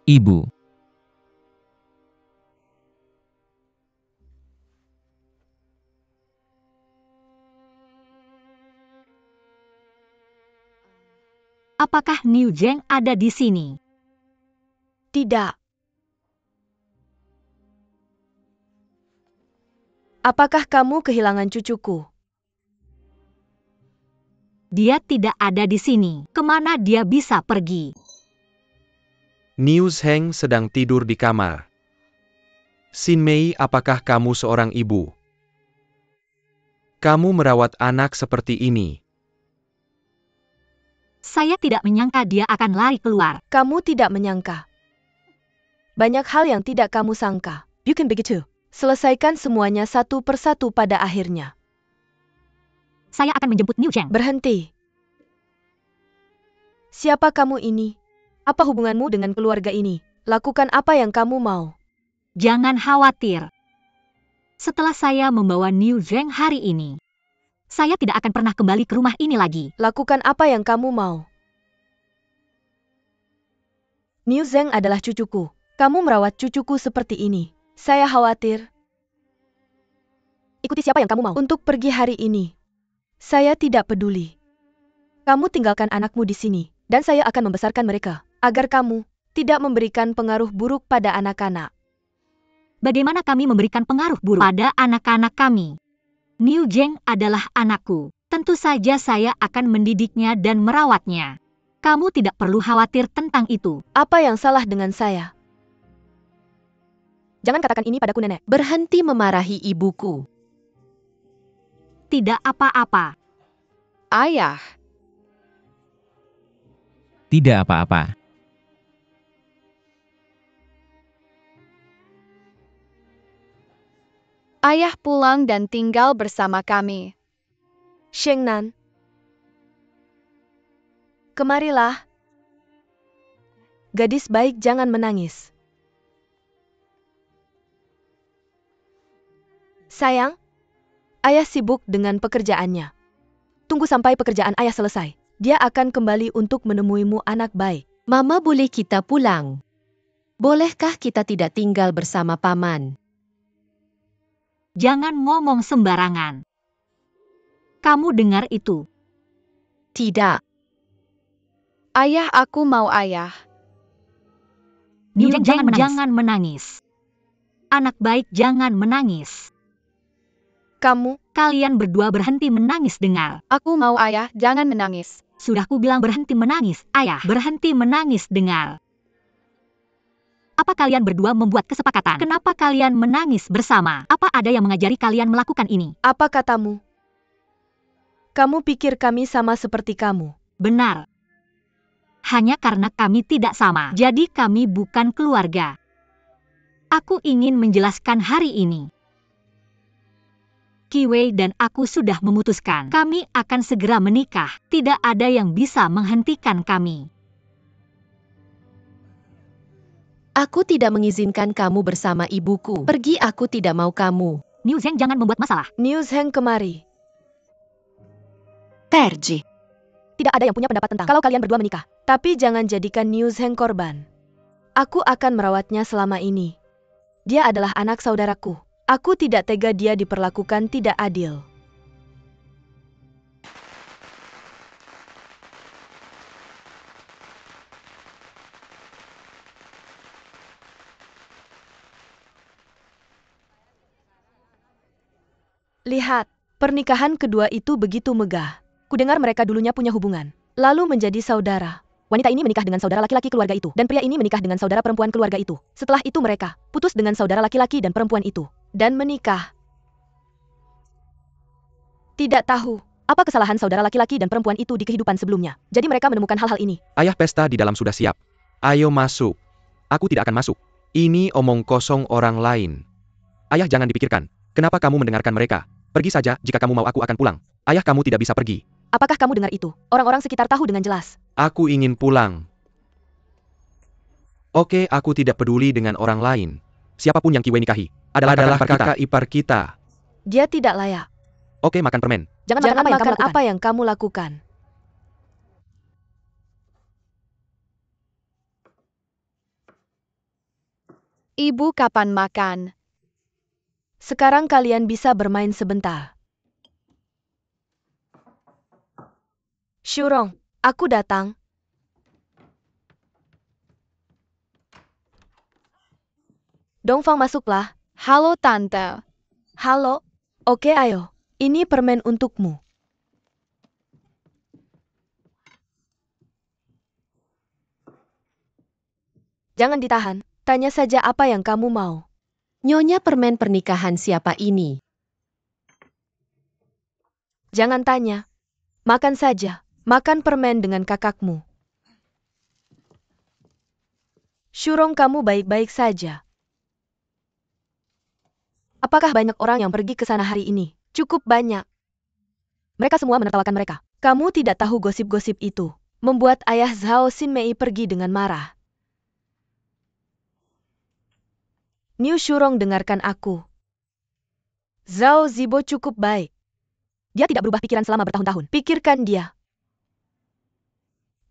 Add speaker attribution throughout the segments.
Speaker 1: Ibu.
Speaker 2: Apakah Niu Zheng ada di sini?
Speaker 3: Tidak. Apakah kamu kehilangan cucuku?
Speaker 2: Dia tidak ada di sini. Kemana dia bisa pergi?
Speaker 4: Niu Zheng sedang tidur di kamar. Xin Mei, apakah kamu seorang ibu? Kamu merawat anak seperti ini.
Speaker 2: Saya tidak menyangka dia akan lari keluar.
Speaker 3: Kamu tidak menyangka. Banyak hal yang tidak kamu sangka. Bukan begitu. Selesaikan semuanya satu persatu pada akhirnya.
Speaker 2: Saya akan menjemput Niu Zheng.
Speaker 3: Berhenti. Siapa kamu ini? Apa hubunganmu dengan keluarga ini? Lakukan apa yang kamu mau.
Speaker 2: Jangan khawatir. Setelah saya membawa Niu Zheng hari ini, saya tidak akan pernah kembali ke rumah ini lagi.
Speaker 3: Lakukan apa yang kamu mau. Niu Zheng adalah cucuku. Kamu merawat cucuku seperti ini. Saya khawatir. Ikuti siapa yang kamu mau. Untuk pergi hari ini. Saya tidak peduli. Kamu tinggalkan anakmu di sini, dan saya akan membesarkan mereka, agar kamu tidak memberikan pengaruh buruk pada anak-anak.
Speaker 2: Bagaimana kami memberikan pengaruh buruk pada anak-anak kami? Niu Zheng adalah anakku. Tentu saja saya akan mendidiknya dan merawatnya. Kamu tidak perlu khawatir tentang itu.
Speaker 3: Apa yang salah dengan saya? Jangan katakan ini padaku, Nenek.
Speaker 5: Berhenti memarahi ibuku.
Speaker 2: Tidak apa-apa.
Speaker 5: Ayah.
Speaker 1: Tidak apa-apa.
Speaker 6: Ayah pulang dan tinggal bersama kami.
Speaker 3: Shengnan. Kemarilah. Gadis baik, jangan menangis. Sayang, ayah sibuk dengan pekerjaannya. Tunggu sampai pekerjaan ayah selesai. Dia akan kembali untuk menemuimu, anak baik.
Speaker 5: Mama, boleh kita pulang? Bolehkah kita tidak tinggal bersama paman?
Speaker 2: Jangan ngomong sembarangan. Kamu dengar itu?
Speaker 5: Tidak.
Speaker 6: Ayah, aku mau ayah.
Speaker 2: Niu Zheng, jangan menangis. Anak baik, jangan menangis. Kalian berdua berhenti menangis, dengar.
Speaker 6: Aku mau ayah, jangan menangis.
Speaker 2: Sudah ku bilang berhenti menangis, ayah. Berhenti menangis, dengar. Apa kalian berdua membuat kesepakatan? Kenapa kalian menangis bersama? Apa ada yang mengajari kalian melakukan ini?
Speaker 3: Apa katamu? Kamu pikir kami sama seperti kamu?
Speaker 2: Benar. Hanya karena kami tidak sama, jadi kami bukan keluarga. Aku ingin menjelaskan hari ini. Kiwei dan aku sudah memutuskan. Kami akan segera menikah. Tidak ada yang bisa menghentikan kami.
Speaker 5: Aku tidak mengizinkan kamu bersama ibuku. Pergi, aku tidak mau kamu.
Speaker 2: Niu Zheng, jangan membuat masalah.
Speaker 3: Niu Zheng, kemari.
Speaker 5: Pergi.
Speaker 3: Tidak ada yang punya pendapat tentang kalau kalian berdua menikah. Tapi jangan jadikan Niu Zheng korban. Aku akan merawatnya selama ini. Dia adalah anak saudaraku. Aku tidak tega dia diperlakukan tidak adil. Lihat, pernikahan kedua itu begitu megah. Kudengar mereka dulunya punya hubungan, lalu menjadi saudara. Wanita ini menikah dengan saudara laki-laki keluarga itu, dan pria ini menikah dengan saudara perempuan keluarga itu. Setelah itu mereka putus dengan saudara laki-laki dan perempuan itu, dan menikah. Tidak tahu apa kesalahan saudara laki-laki dan perempuan itu di kehidupan sebelumnya. Jadi mereka menemukan hal-hal ini.
Speaker 4: Ayah, pesta di dalam sudah siap. Ayo masuk. Aku tidak akan masuk. Ini omong kosong orang lain. Ayah, jangan dipikirkan. Kenapa kamu mendengarkan mereka? Pergi saja, jika kamu mau aku akan pulang. Ayah, kamu tidak bisa pergi.
Speaker 3: Apakah kamu dengar itu? Orang-orang sekitar tahu dengan jelas.
Speaker 4: Aku ingin pulang. Oke, aku tidak peduli dengan orang lain. Siapapun yang Kiwei nikahi adalah kakak ipar kita.
Speaker 3: Dia tidak layak.
Speaker 4: Oke, makan permen.
Speaker 3: Jangan makan apa yang kamu lakukan.
Speaker 6: Ibu kapan makan?
Speaker 3: Sekarang kalian bisa bermain sebentar. Shurong, aku datang. Dongfang masuklah.
Speaker 6: Halo Tante.
Speaker 3: Halo. Oke ayo. Ini permen untukmu. Jangan ditahan. Tanya saja apa yang kamu mau.
Speaker 5: Nyonya permen pernikahan siapa ini?
Speaker 3: Jangan tanya. Makan saja. Makan permen dengan kakakmu. Shurong, kamu baik-baik saja. Apakah banyak orang yang pergi ke sana hari ini? Cukup banyak. Mereka semua menertawakan mereka. Kamu tidak tahu gosip-gosip itu. Membuat ayah Zhao Xinmei pergi dengan marah. Niu Shurong, dengarkan aku. Zhao Zibo cukup baik. Dia tidak berubah pikiran selama bertahun-tahun. Pikirkan dia.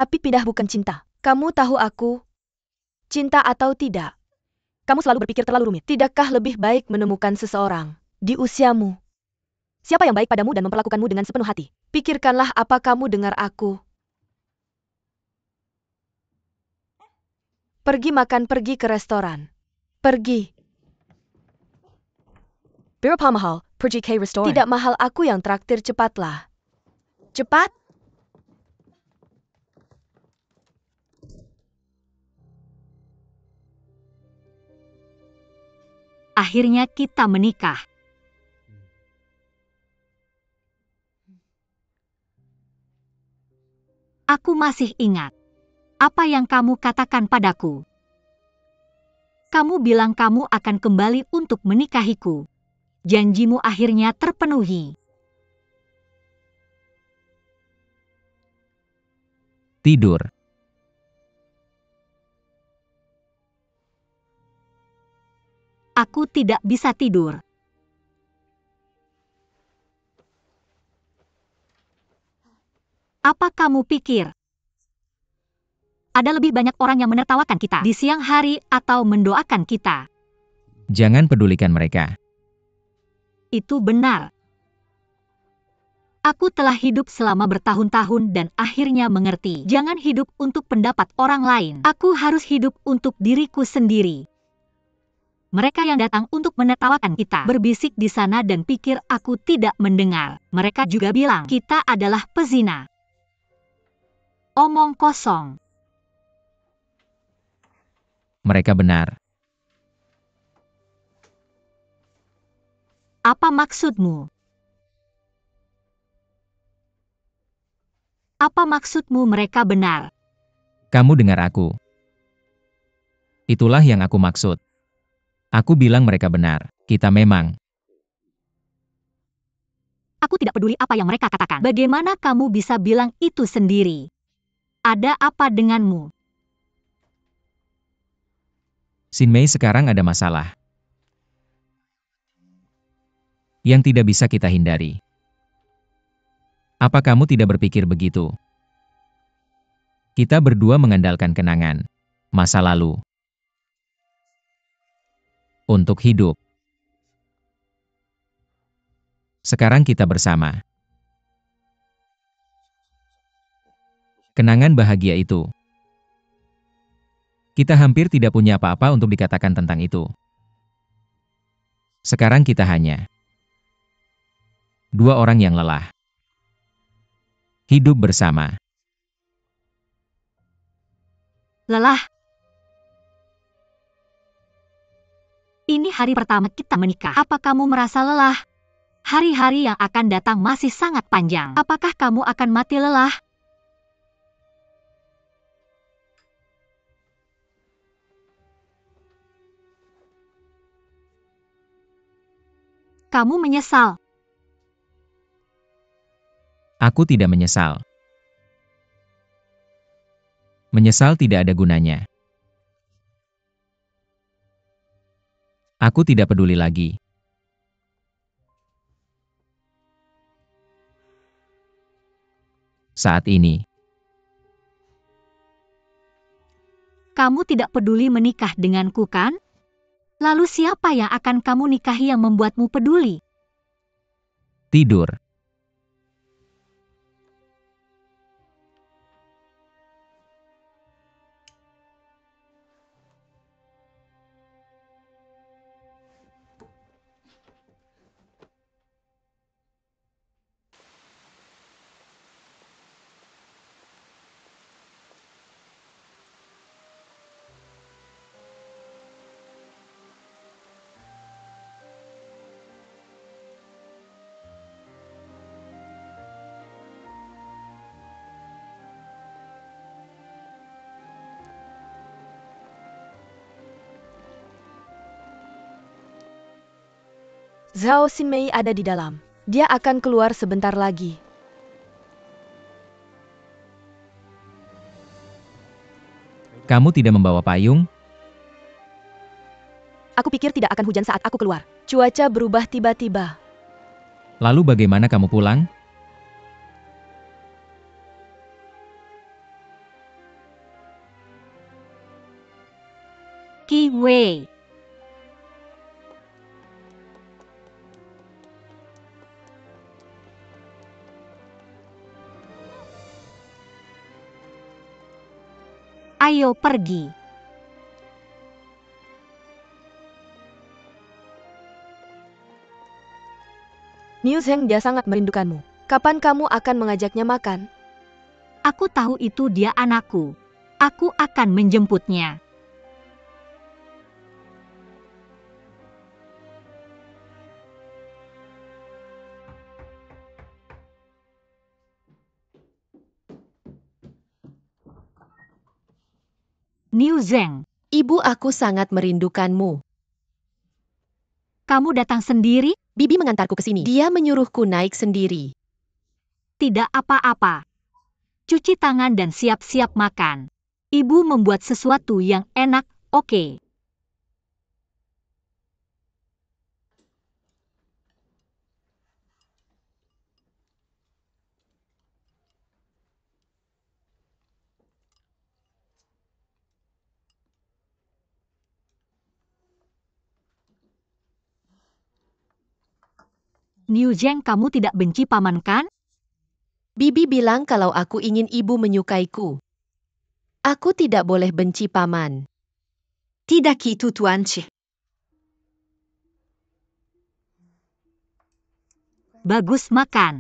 Speaker 3: Tapi pindah bukan cinta. Kamu tahu aku cinta atau tidak? Kamu selalu berpikir terlalu rumit. Tidakkah lebih baik menemukan seseorang di usiamu? Siapa yang baik padamu dan memperlakukanmu dengan sepenuh hati? Pikirkanlah, apa kamu dengar aku? Pergi makan, pergi ke restoran. Pergi. Berapa mahal? Pergi ke restoran. Tidak mahal, aku yang traktir, cepatlah. Cepat.
Speaker 2: Akhirnya kita menikah. Aku masih ingat apa yang kamu katakan padaku. Kamu bilang kamu akan kembali untuk menikahiku. Janjimu akhirnya terpenuhi.
Speaker 1: Tidur.
Speaker 2: Aku tidak bisa tidur. Apa kamu pikir? Ada lebih banyak orang yang menertawakan kita di siang hari atau mendoakan kita.
Speaker 1: Jangan pedulikan mereka.
Speaker 2: Itu benar. Aku telah hidup selama bertahun-tahun dan akhirnya mengerti. Jangan hidup untuk pendapat orang lain. Aku harus hidup untuk diriku sendiri. Mereka yang datang untuk menertawakan kita berbisik di sana dan pikir aku tidak mendengar. Mereka juga bilang kita adalah pezina. Omong kosong.
Speaker 1: Mereka benar.
Speaker 2: Apa maksudmu? Apa maksudmu mereka benar?
Speaker 1: Kamu dengar aku. Itulah yang aku maksud. Aku bilang mereka benar. Kita memang.
Speaker 2: Aku tidak peduli apa yang mereka katakan. Bagaimana kamu bisa bilang itu sendiri? Ada apa denganmu?
Speaker 1: Xinmei sekarang ada masalah yang tidak bisa kita hindari. Apa kamu tidak berpikir begitu? Kita berdua mengandalkan kenangan masa lalu untuk hidup. Sekarang kita bersama. Kenangan bahagia itu. Kita hampir tidak punya apa-apa untuk dikatakan tentang itu. Sekarang kita hanya dua orang yang lelah. Hidup bersama.
Speaker 2: Lelah. Ini hari pertama kita menikah. Apa kamu merasa lelah? Hari-hari yang akan datang masih sangat panjang. Apakah kamu akan mati lelah? Kamu menyesal.
Speaker 1: Aku tidak menyesal. Menyesal tidak ada gunanya. Aku tidak peduli lagi. Saat ini,
Speaker 2: Kamu tidak peduli menikah denganku, kan? Lalu siapa yang akan kamu nikahi yang membuatmu peduli?
Speaker 1: Tidur.
Speaker 3: Zhao Xinmei ada di dalam. Dia akan keluar sebentar lagi.
Speaker 1: Kamu tidak membawa payung?
Speaker 3: Aku pikir tidak akan hujan saat aku keluar. Cuaca berubah tiba-tiba.
Speaker 1: Lalu bagaimana kamu pulang?
Speaker 2: Qi Wei. Ayo pergi.
Speaker 3: Niu Zheng, dia sangat merindukanmu. Kapan kamu akan mengajaknya makan?
Speaker 2: Aku tahu itu dia anakku. Aku akan menjemputnya. Niu Zheng,
Speaker 5: Ibu, aku sangat merindukanmu.
Speaker 2: kamu datang sendiri?
Speaker 5: Bibi mengantarku ke sini. Dia menyuruhku naik sendiri.
Speaker 2: Tidak apa-apa. Cuci tangan dan siap-siap makan. Ibu membuat sesuatu yang enak, oke? Niu Zheng, kamu tidak benci paman kan?
Speaker 5: Bibi bilang kalau aku ingin ibu menyukaiku. Aku tidak boleh benci paman.
Speaker 7: Tidak itu, Tuan Che.
Speaker 2: Bagus makan.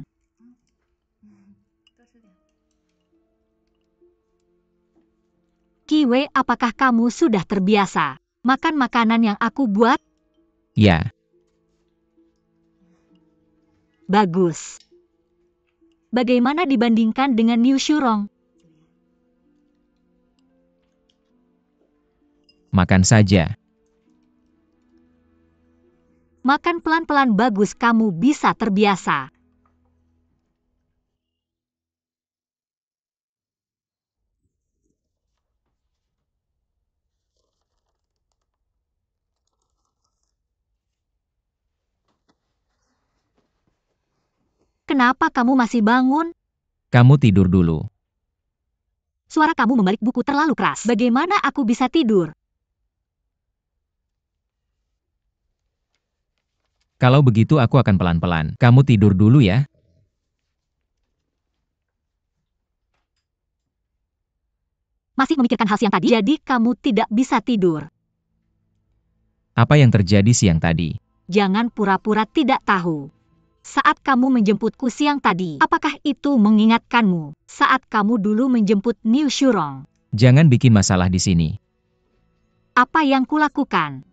Speaker 2: Qi Wei, apakah kamu sudah terbiasa makan makanan yang aku buat?
Speaker 1: Ya,
Speaker 2: Bagus. Bagaimana dibandingkan dengan Niu Shurong?
Speaker 1: makan saja.
Speaker 2: Makan pelan-pelan, bagus, kamu bisa terbiasa. Kenapa kamu masih bangun?
Speaker 1: Kamu tidur dulu.
Speaker 2: Suara kamu membalik buku terlalu keras. Bagaimana aku bisa tidur?
Speaker 1: Kalau begitu aku akan pelan-pelan. Kamu tidur dulu ya.
Speaker 2: Masih memikirkan hal siang tadi? Jadi kamu tidak bisa tidur.
Speaker 1: Apa yang terjadi siang tadi?
Speaker 2: Jangan pura-pura tidak tahu. Saat kamu menjemputku siang tadi, apakah itu mengingatkanmu saat kamu dulu menjemput Niu Shurong?
Speaker 1: Jangan bikin masalah di sini.
Speaker 2: Apa yang kulakukan?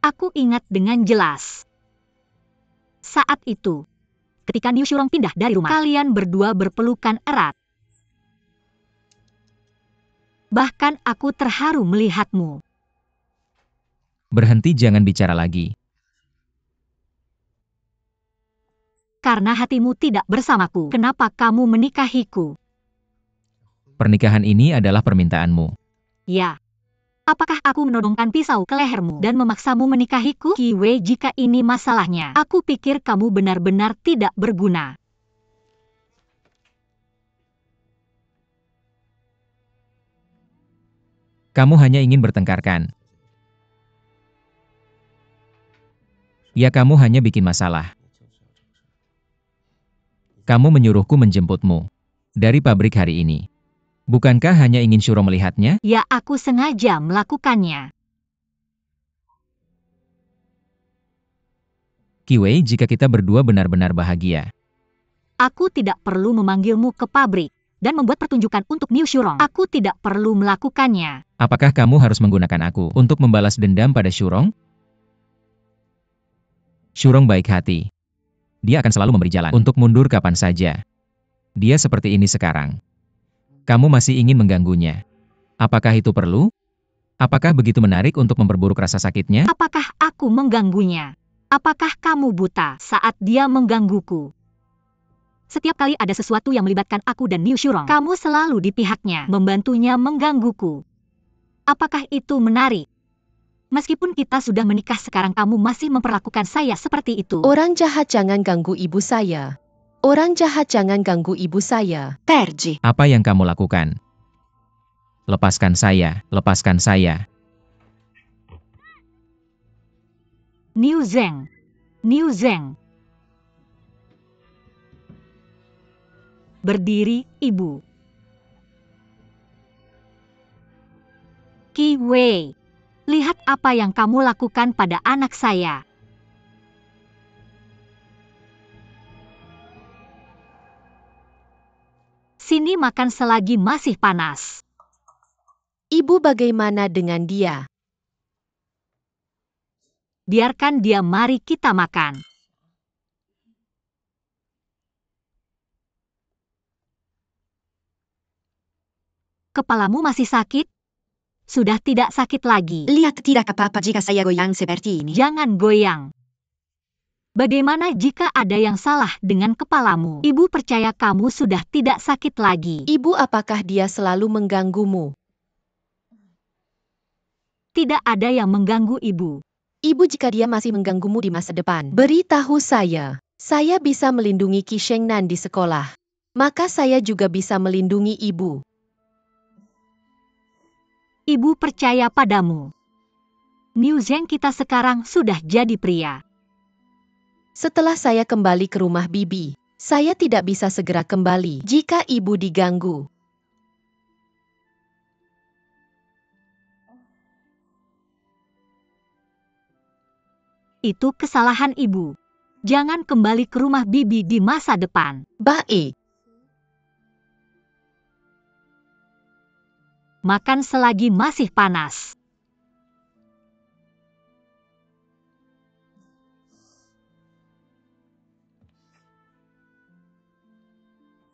Speaker 2: Aku ingat dengan jelas. Saat itu, ketika Niu Shurong pindah dari rumah, kalian berdua berpelukan erat. Bahkan aku terharu melihatmu.
Speaker 1: Berhenti, jangan bicara lagi.
Speaker 2: Karena hatimu tidak bersamaku, kenapa kamu menikahiku?
Speaker 1: Pernikahan ini adalah permintaanmu.
Speaker 2: Ya. Apakah aku menodongkan pisau ke lehermu dan memaksamu menikahiku? Qi Wei, jika ini masalahnya, aku pikir kamu benar-benar tidak berguna.
Speaker 1: Kamu hanya ingin bertengkar kan? Ya kamu hanya bikin masalah. Kamu menyuruhku menjemputmu dari pabrik hari ini. Bukankah hanya ingin Shuro melihatnya?
Speaker 2: Ya, aku sengaja melakukannya.
Speaker 1: Kiwei, jika kita berdua benar-benar bahagia,
Speaker 2: Aku tidak perlu memanggilmu ke pabrik dan membuat pertunjukan untuk New Shurong. Aku tidak perlu melakukannya.
Speaker 1: apakah kamu harus menggunakan aku untuk membalas dendam pada Shurong? Shurong baik hati. Dia akan selalu memberi jalan untuk mundur kapan saja. Dia seperti ini sekarang. Kamu masih ingin mengganggunya. Apakah itu perlu? Apakah begitu menarik untuk memperburuk rasa sakitnya?
Speaker 2: Apakah aku mengganggunya? Apakah kamu buta saat dia menggangguku? Setiap kali ada sesuatu yang melibatkan aku dan New Shurong, kamu selalu di pihaknya, membantunya menggangguku. Apakah itu menarik? Meskipun kita sudah menikah sekarang, kamu masih memperlakukan saya seperti itu.
Speaker 5: Orang jahat jangan ganggu ibu saya. Orang jahat jangan ganggu ibu saya.
Speaker 7: Pergi.
Speaker 1: Apa yang kamu lakukan? Lepaskan saya, lepaskan saya.
Speaker 2: Niu Zheng. Niu Zheng. Berdiri, Ibu. Qi Wei, lihat apa yang kamu lakukan pada anak saya. Sini makan selagi masih panas.
Speaker 5: Ibu bagaimana dengan dia?
Speaker 2: Biarkan dia, mari kita makan. Kepalamu masih sakit? Sudah tidak sakit lagi.
Speaker 7: Lihat tidak apa-apa jika saya goyang seperti ini.
Speaker 2: Jangan goyang. Bagaimana jika ada yang salah dengan kepalamu? Ibu percaya kamu sudah tidak sakit lagi.
Speaker 5: Ibu, apakah dia selalu mengganggumu?
Speaker 2: Tidak ada yang mengganggu ibu.
Speaker 5: Ibu, jika dia masih mengganggumu di masa depan, beritahu saya. Saya bisa melindungi Qi Shengnan di sekolah. Maka saya juga bisa melindungi ibu.
Speaker 2: Ibu percaya padamu. Niu Zheng kita sekarang sudah jadi pria.
Speaker 5: Setelah saya kembali ke rumah bibi, saya tidak bisa segera kembali jika ibu diganggu.
Speaker 2: Itu kesalahan ibu. Jangan kembali ke rumah bibi di masa depan.
Speaker 5: Baik.
Speaker 2: Makan selagi masih panas.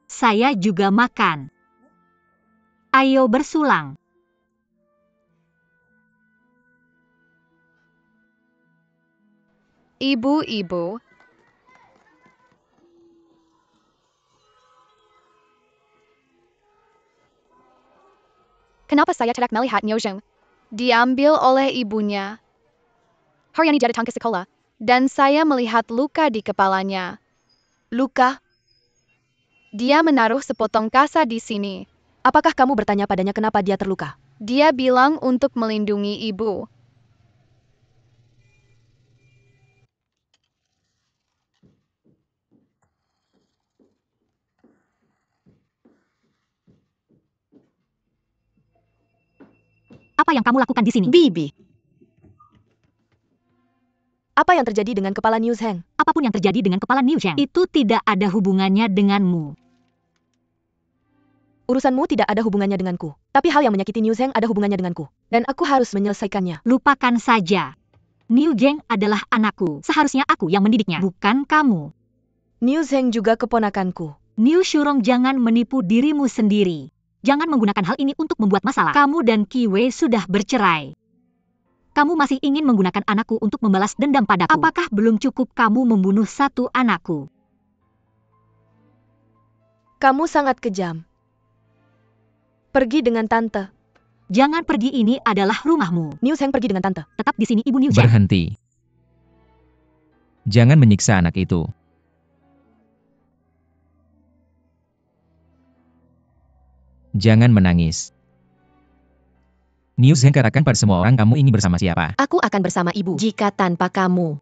Speaker 2: Saya juga makan. Ayo bersulang.
Speaker 6: Ibu-ibu, kenapa saya tidak melihat Niu Zheng? Diambil oleh ibunya. Hari ini dia datang ke sekolah, dan saya melihat luka di kepalanya.
Speaker 3: Luka,
Speaker 6: Dia menaruh sepotong kasa di sini.
Speaker 3: apakah kamu bertanya padanya kenapa dia terluka?
Speaker 6: Dia bilang untuk melindungi ibu.
Speaker 2: Apa yang kamu lakukan di sini?
Speaker 7: Bibi.
Speaker 3: Apa yang terjadi dengan kepala Niu Zheng?
Speaker 2: Apapun yang terjadi dengan kepala Niu Zheng, itu tidak ada hubungannya denganmu.
Speaker 3: Urusanmu tidak ada hubungannya denganku. Tapi hal yang menyakiti Niu Zheng ada hubungannya denganku. Dan aku harus menyelesaikannya.
Speaker 2: Lupakan saja. Niu Zheng adalah anakku. Seharusnya aku yang mendidiknya, bukan kamu.
Speaker 3: Niu Zheng juga keponakanku.
Speaker 2: Niu Shurong, jangan menipu dirimu sendiri. Jangan menggunakan hal ini untuk membuat masalah. Kamu dan Qi Wei sudah bercerai. Kamu masih ingin menggunakan anakku untuk membalas dendam padaku. Apakah belum cukup kamu membunuh satu anakku?
Speaker 3: Kamu sangat kejam. Pergi dengan tante.
Speaker 2: Jangan pergi, ini adalah rumahmu.
Speaker 3: Niu Zheng pergi dengan tante.
Speaker 2: Tetap di sini, Ibu Niu Zheng.
Speaker 1: Berhenti. Jangan menyiksa anak itu. Jangan menangis. Niu Zheng katakan pada semua orang kamu ingin bersama siapa.
Speaker 5: Aku akan bersama ibu jika tanpa kamu.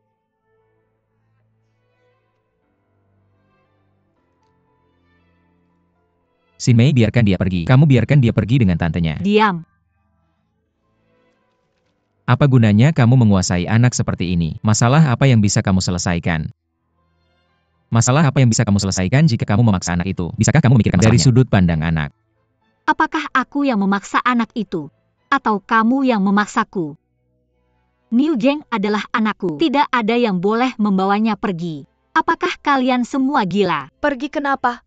Speaker 1: Xin Mei, biarkan dia pergi. Kamu biarkan dia pergi dengan tantenya.
Speaker 2: Diam.
Speaker 1: Apa gunanya kamu menguasai anak seperti ini? Masalah apa yang bisa kamu selesaikan? Masalah apa yang bisa kamu selesaikan jika kamu memaksa anak itu? Bisakah kamu memikirkan masalahnya? Dari sudut pandang anak.
Speaker 2: Apakah aku yang memaksa anak itu? Atau kamu yang memaksaku? Niu Zheng adalah anakku. Tidak ada yang boleh membawanya pergi. Apakah kalian semua gila?
Speaker 3: Pergi kenapa?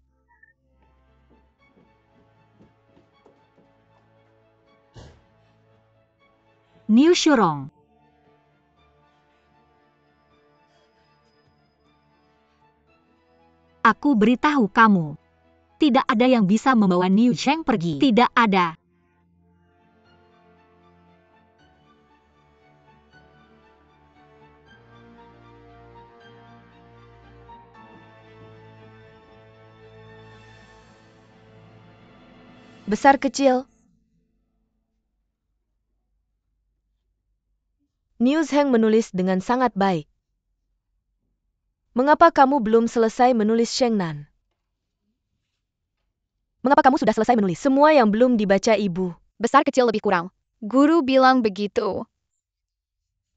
Speaker 2: Niu Shurong. Aku beritahu kamu. Tidak ada yang bisa membawa Niu Zheng pergi. Tidak ada.
Speaker 3: Besar kecil. Niu Zheng menulis dengan sangat baik. Mengapa kamu belum selesai menulis Shengnan? Mengapa kamu sudah selesai menulis? Semua yang belum dibaca ibu.
Speaker 6: Besar kecil lebih kurang. Guru bilang begitu.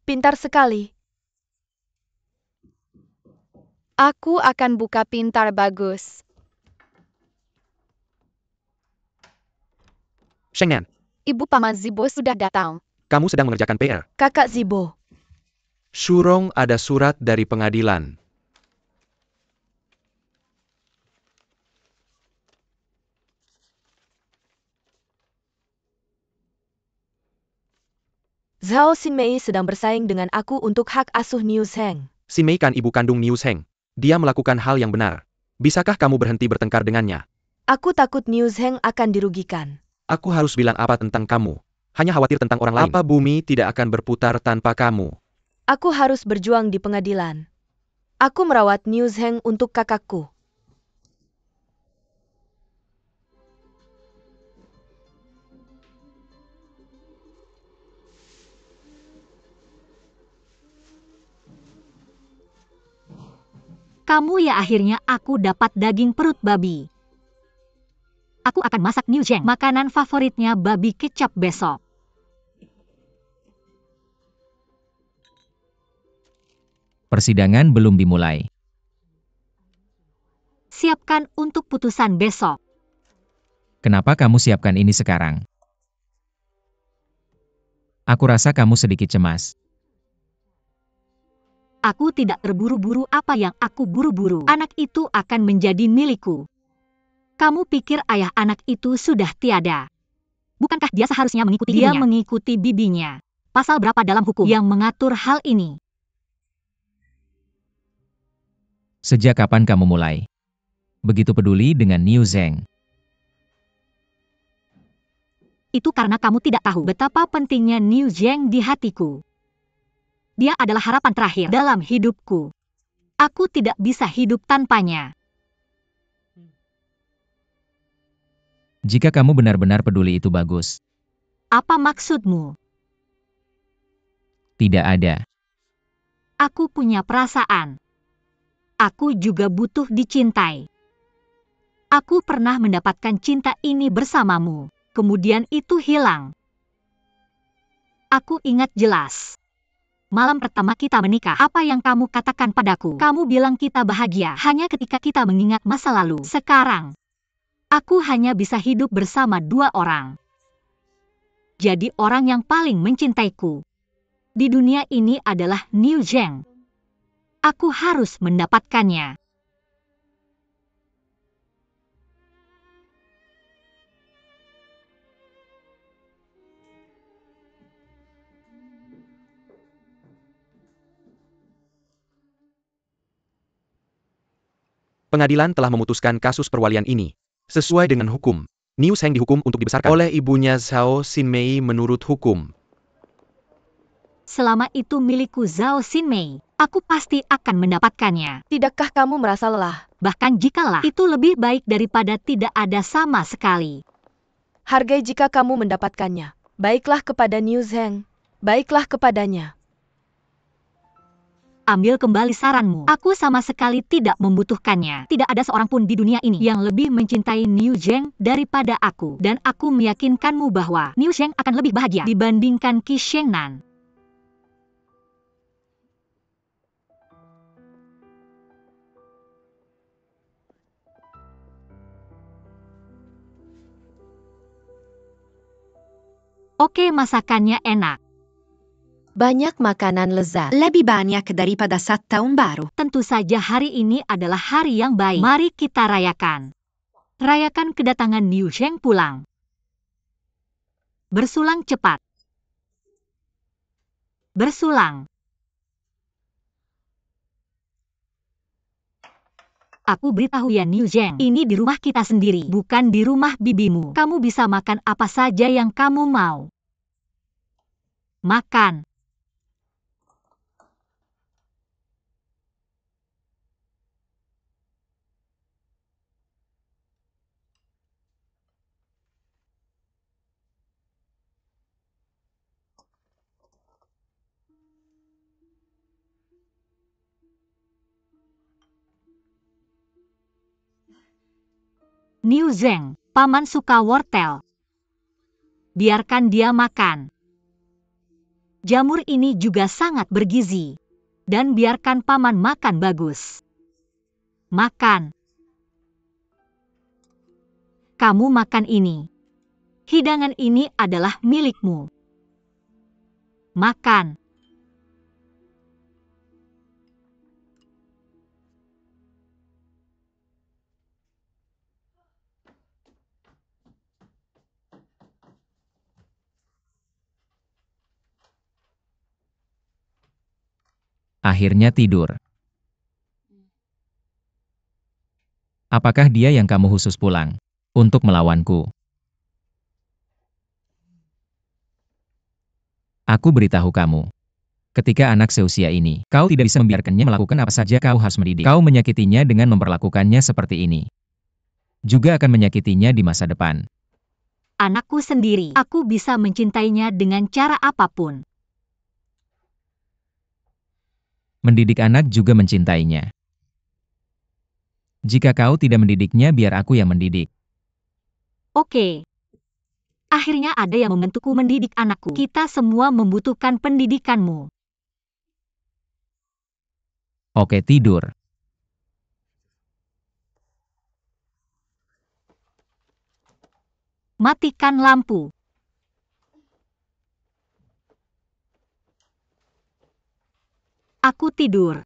Speaker 3: Pintar sekali.
Speaker 6: Aku akan buka pintar bagus.
Speaker 4: Shengnan,
Speaker 6: Ibu Paman Zibo sudah datang.
Speaker 4: kamu sedang mengerjakan PR.
Speaker 3: Kakak Zibo.
Speaker 4: Shurong, ada surat dari pengadilan.
Speaker 3: Zhao Xinmei sedang bersaing dengan aku untuk hak asuh Niu Zheng.
Speaker 4: Xin Mei kan ibu kandung Niu Zheng. Dia melakukan hal yang benar. Bisakah kamu berhenti bertengkar dengannya?
Speaker 3: Aku takut Niu Zheng akan dirugikan.
Speaker 4: Aku harus bilang apa tentang kamu? Hanya khawatir tentang orang lain. Apa bumi tidak akan berputar tanpa kamu?
Speaker 3: Aku harus berjuang di pengadilan. Aku merawat Niu Zheng untuk kakakku.
Speaker 2: Kamu ya, akhirnya aku dapat daging perut babi. Aku akan masak Niu Zheng, makanan favoritnya babi kecap besok.
Speaker 1: Persidangan belum dimulai.
Speaker 2: Siapkan untuk putusan besok.
Speaker 1: Kenapa kamu siapkan ini sekarang? Aku rasa kamu sedikit cemas.
Speaker 2: Aku tidak terburu-buru. Apa yang aku buru-buru? Anak itu akan menjadi milikku. Kamu pikir ayah anak itu sudah tiada? Bukankah dia seharusnya mengikuti ibunya? Dia mengikuti bibinya. Pasal berapa dalam hukum yang mengatur hal ini?
Speaker 1: Sejak kapan kamu mulai begitu peduli dengan Niu Zheng?
Speaker 2: Itu karena kamu tidak tahu betapa pentingnya Niu Zheng di hatiku. Dia adalah harapan terakhir dalam hidupku. Aku tidak bisa hidup tanpanya.
Speaker 1: Jika kamu benar-benar peduli itu bagus.
Speaker 2: Apa maksudmu?
Speaker 1: Tidak ada.
Speaker 2: Aku punya perasaan. Aku juga butuh dicintai. Aku pernah mendapatkan cinta ini bersamamu. Kemudian itu hilang. Aku ingat jelas. Malam pertama kita menikah, apa yang kamu katakan padaku? Kamu bilang kita bahagia hanya ketika kita mengingat masa lalu. Sekarang, aku hanya bisa hidup bersama dua orang. Jadi orang yang paling mencintaiku di dunia ini adalah Niu Zheng. Aku harus mendapatkannya.
Speaker 4: Pengadilan telah memutuskan kasus perwalian ini. Sesuai dengan hukum, Niu Zheng dihukum untuk dibesarkan oleh ibunya Zhao Xinmei menurut hukum.
Speaker 2: Selama itu milikku Zhao Xinmei, aku pasti akan mendapatkannya.
Speaker 3: Tidakkah kamu merasa lelah?
Speaker 2: Bahkan jikalah itu lebih baik daripada tidak ada sama sekali.
Speaker 3: Hargai jika kamu mendapatkannya. Baiklah kepada Niu Zheng. Baiklah kepadanya.
Speaker 2: Ambil kembali saranmu. Aku sama sekali tidak membutuhkannya. Tidak ada seorang pun di dunia ini yang lebih mencintai Niu Zheng daripada aku. Dan aku meyakinkanmu bahwa Niu Zheng akan lebih bahagia dibandingkan Qi Shengnan. Oke, masakannya enak.
Speaker 5: Banyak makanan lezat.
Speaker 7: Lebih banyak daripada 1 tahun baru.
Speaker 2: Tentu saja hari ini adalah hari yang baik. Mari kita rayakan. Rayakan kedatangan Niu Zheng pulang. Bersulang cepat. Bersulang. Aku beritahu ya Niu Zheng, ini di rumah kita sendiri, bukan di rumah bibimu. Kamu bisa makan apa saja yang kamu mau. Makan. Niu Zheng, paman suka wortel. Biarkan dia makan. Jamur ini juga sangat bergizi. Dan biarkan paman makan bagus. Makan. Kamu makan ini. Hidangan ini adalah milikmu. Makan.
Speaker 1: Akhirnya tidur. Apakah dia yang kamu khusus pulang untuk melawanku? Aku beritahu kamu. Ketika anak seusia ini, kau tidak bisa membiarkannya melakukan apa saja, kau harus mendidik. Kau menyakitinya dengan memperlakukannya seperti ini. Juga akan menyakitinya di masa depan.
Speaker 2: Anakku sendiri. Aku bisa mencintainya dengan cara apapun.
Speaker 1: Mendidik anak juga mencintainya. Jika kau tidak mendidiknya, biar aku yang mendidik.
Speaker 2: Oke. Akhirnya ada yang membantuku mendidik anakku. Kita semua membutuhkan pendidikanmu.
Speaker 1: Oke, tidur.
Speaker 2: Matikan lampu. Aku tidur.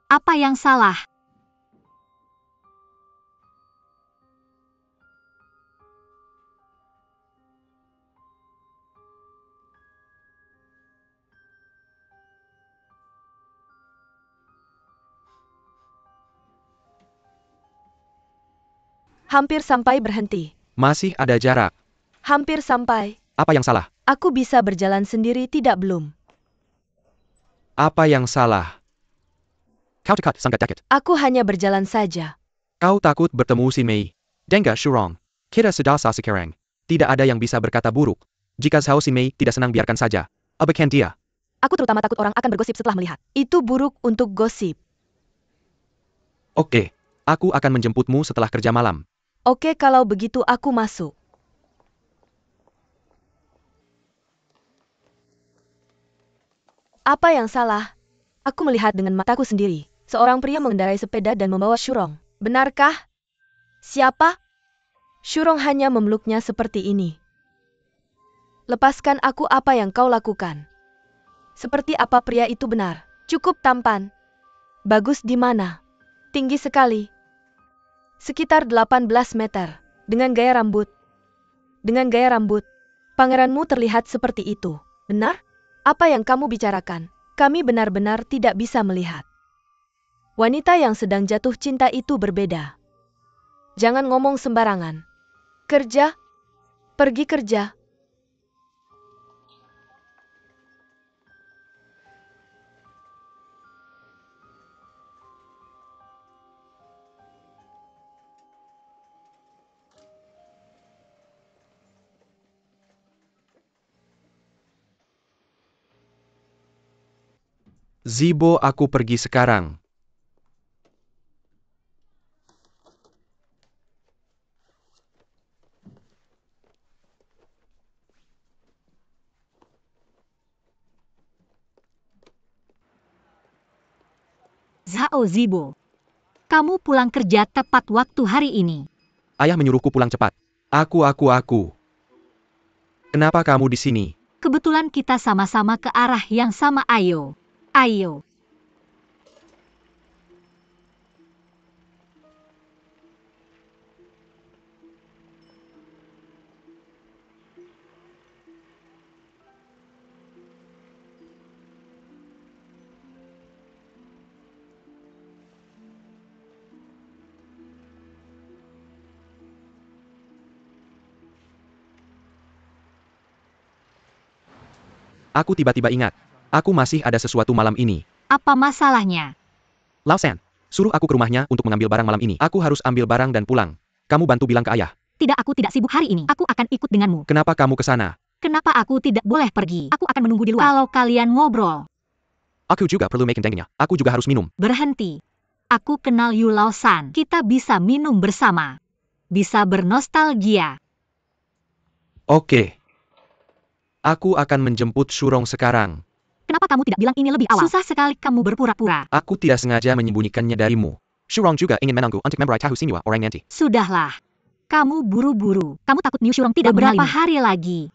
Speaker 2: Apa yang salah?
Speaker 3: Hampir sampai, berhenti.
Speaker 4: Masih ada jarak.
Speaker 3: Hampir sampai.
Speaker 4: Apa yang salah?
Speaker 3: Aku bisa berjalan sendiri, tidak belum.
Speaker 4: Apa yang salah? Kau dekat sangat dekat.
Speaker 3: Aku hanya berjalan saja.
Speaker 4: Kau takut bertemu Xin Mei. Dengar Shurong. Kita sudah sekarang. Tidak ada yang bisa berkata buruk. Jika Zhao Xin Mei tidak senang biarkan saja. Abaikan dia.
Speaker 3: Aku terutama takut orang akan bergosip setelah melihat. Itu buruk untuk gosip.
Speaker 4: Oke. Aku akan menjemputmu setelah kerja malam.
Speaker 3: Oke, kalau begitu aku masuk. Apa yang salah? Aku melihat dengan mataku sendiri. Seorang pria mengendarai sepeda dan membawa Shurong. Benarkah? Siapa? Shurong hanya memeluknya seperti ini. Lepaskan aku, apa yang kau lakukan. Seperti apa pria itu benar? Cukup tampan. Bagus di mana? Tinggi sekali. Sekitar 18 meter. Dengan gaya rambut. Pangeranmu terlihat seperti itu. Benar? Apa yang kamu bicarakan? Kami benar-benar tidak bisa melihat. Wanita yang sedang jatuh cinta itu berbeda. Jangan ngomong sembarangan. Kerja? Pergi kerja.
Speaker 4: Zibo, aku pergi sekarang.
Speaker 2: Zhao Zibo. Kamu pulang kerja tepat waktu hari ini.
Speaker 4: Ayah menyuruhku pulang cepat. Aku. Kenapa kamu di sini?
Speaker 2: Kebetulan kita sama-sama ke arah yang sama. Ayo.
Speaker 4: Aku tiba-tiba ingat. Aku masih ada sesuatu malam ini.
Speaker 2: Apa masalahnya?
Speaker 4: Lao San, suruh aku ke rumahnya untuk mengambil barang malam ini. Aku harus ambil barang dan pulang. Kamu bantu bilang ke ayah.
Speaker 2: Tidak, aku tidak sibuk hari ini. Aku akan ikut denganmu.
Speaker 4: Kenapa kamu ke sana?
Speaker 2: Kenapa aku tidak boleh pergi? Aku akan menunggu di luar. Kalau kalian ngobrol.
Speaker 4: Aku juga perlu making dengnya. Aku juga harus minum.
Speaker 2: Berhenti. Aku kenal Yu Lao San. Kita bisa minum bersama. Bisa bernostalgia.
Speaker 4: Oke. Aku akan menjemput Shurong sekarang.
Speaker 2: Kenapa kamu tidak bilang ini lebih awal? Susah sekali kamu berpura-pura.
Speaker 4: Aku tidak sengaja menyembunyikannya darimu. Shurong juga ingin menunggu untuk memberi tahu Sinua orang nanti.
Speaker 2: Sudahlah. Kamu buru-buru. Kamu takut Niu Shurong tidak beberapa hari lagi.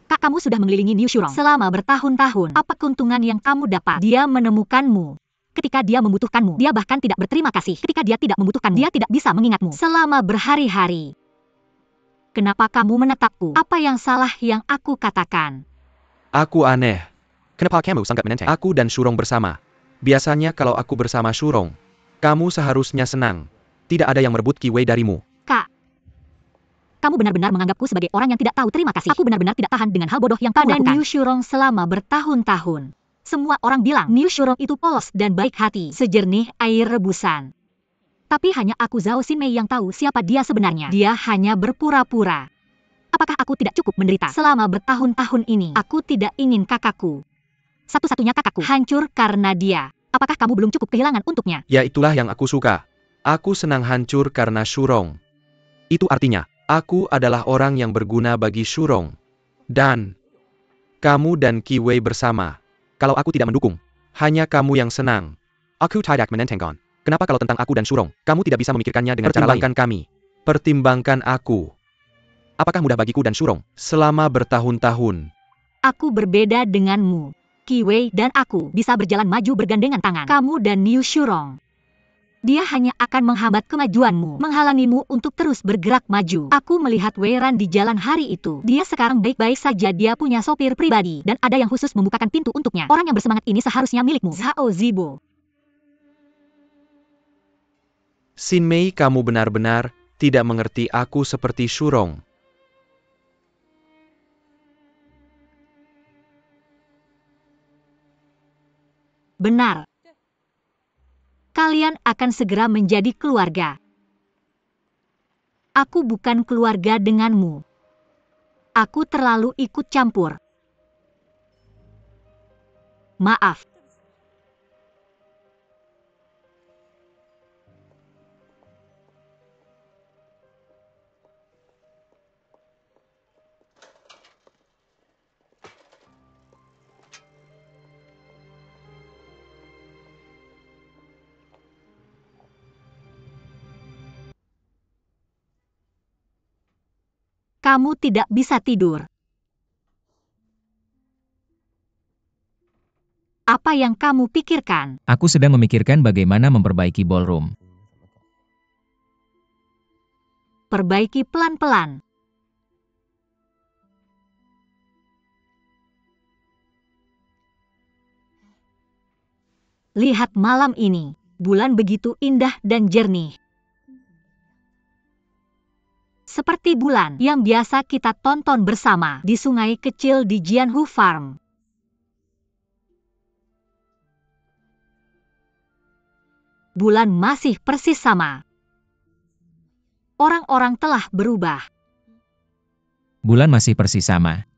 Speaker 2: Kak, kamu sudah mengelilingi Niu Shurong selama bertahun-tahun. Apa keuntungan yang kamu dapat? Dia menemukanmu. Ketika dia membutuhkanmu, dia bahkan tidak berterima kasih. Ketika dia tidak membutuhkanmu, dia tidak bisa mengingatmu. Selama berhari-hari. Kenapa kamu menatapku? Apa yang salah yang aku katakan?
Speaker 4: Aku aneh. Kenapa kamu sangat menenteng? Aku dan Shurong bersama. Biasanya kalau aku bersama Shurong, kamu seharusnya senang. Tidak ada yang merebut Kiwei darimu.
Speaker 2: Kak, kamu benar-benar menganggapku sebagai orang yang tidak tahu terima kasih. Aku benar-benar tidak tahan dengan hal bodoh yang kamu lakukan. Niu Shurong selama bertahun-tahun. Semua orang bilang Niu Shurong itu polos dan baik hati, sejernih air rebusan. Tapi hanya aku Zhao Xinmei yang tahu siapa dia sebenarnya. Dia hanya berpura-pura. Apakah aku tidak cukup menderita selama bertahun-tahun ini? Aku tidak ingin kakakku, satu-satunya kakakku, hancur karena dia. Apakah kamu belum cukup kehilangan untuknya?
Speaker 4: Ya, itulah yang aku suka. Aku senang hancur karena Shurong. Itu artinya, aku adalah orang yang berguna bagi Shurong. Dan kamu dan Kiwei bersama. Kalau aku tidak mendukung, hanya kamu yang senang. Aku tidak menentengkan. Kenapa kalau tentang aku dan Shurong, kamu tidak bisa memikirkannya dengan cara lain? Pertimbangkan kami. Pertimbangkan aku. Apakah mudah bagiku dan Shurong selama bertahun-tahun?
Speaker 2: Aku berbeda denganmu. Kiwei dan aku bisa berjalan maju bergandengan tangan. Kamu dan Niu Shurong. Dia hanya akan menghambat kemajuanmu, menghalangimu untuk terus bergerak maju. Aku melihat Wei Ran di jalan hari itu. Dia sekarang baik-baik saja, dia punya sopir pribadi, dan ada yang khusus membukakan pintu untuknya. Orang yang bersemangat ini seharusnya milikmu. Zhao Zibo.
Speaker 4: Xinmei, kamu benar-benar tidak mengerti aku seperti Shurong.
Speaker 2: Benar. Kalian akan segera menjadi keluarga. Aku bukan keluarga denganmu. Aku terlalu ikut campur. Maaf. Kamu tidak bisa tidur. Apa yang kamu pikirkan?
Speaker 1: Aku sedang memikirkan bagaimana memperbaiki ballroom.
Speaker 2: Perbaiki pelan-pelan. Lihat malam ini, bulan begitu indah dan jernih. Seperti bulan yang biasa kita tonton bersama di sungai kecil di Jianhu Farm. Bulan masih persis sama. Orang-orang telah berubah.
Speaker 1: Bulan masih persis sama.